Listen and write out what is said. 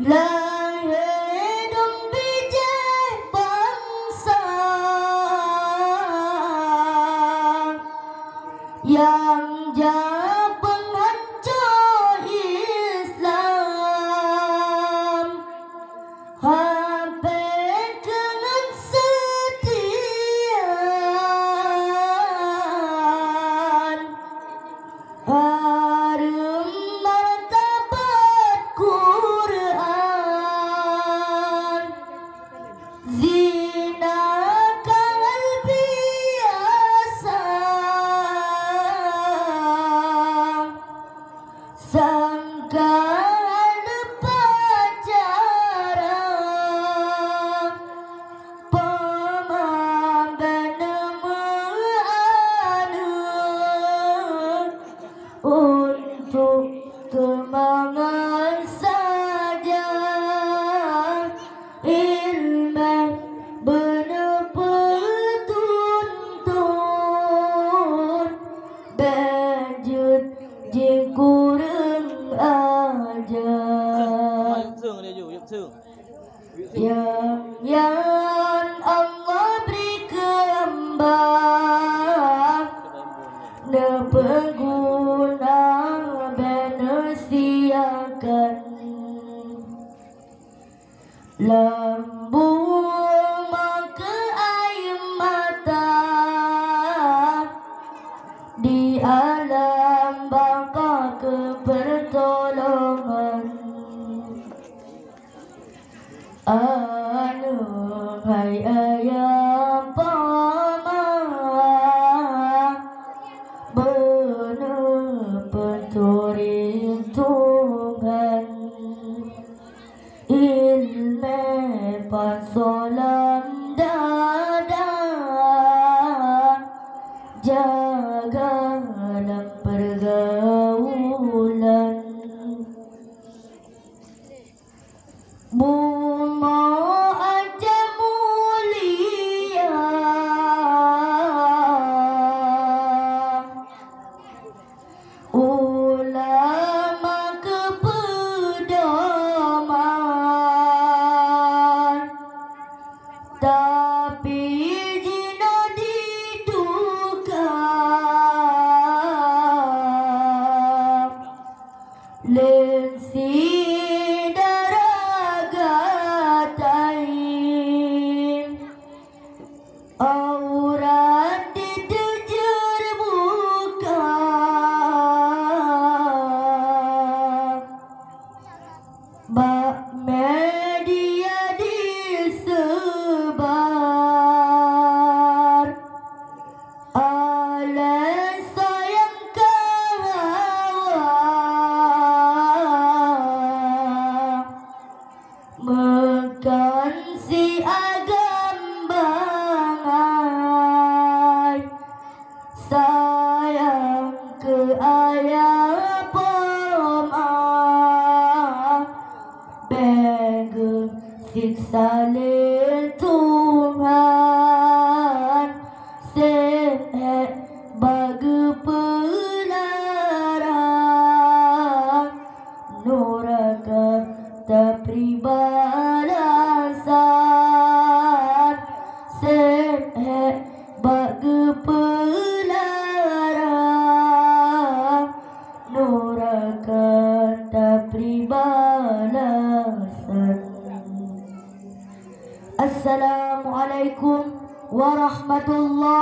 lahir bijak bangsa yang jadi penghancur Islam, hampir dengan setiaan harum martabat Quran, zina kal biasa sangkaan pacaran pemamban untuk kemangan saja ilmu benar petuntun bajut jengkurang aja yang Allah beri kembang pengguna benesiakan lambung maka air mata di alam bangka kepertolongan anu hai ayam benar pencuri Tuhan ilmu pasolam dada jaga dalam pergaulan buma aja mulia ulama kepedoman tapi jina diduga lensi aurat ditujar buka bak media disebar oleh sayang kawan mekan si agam bangai sayang ke ayah poma bege siksa le Tuhan sehat bagi pelarang nuraka tak pribalasan sehat bagi pelarang nuraka tak pribalasan. Assalamualaikum warahmatullahi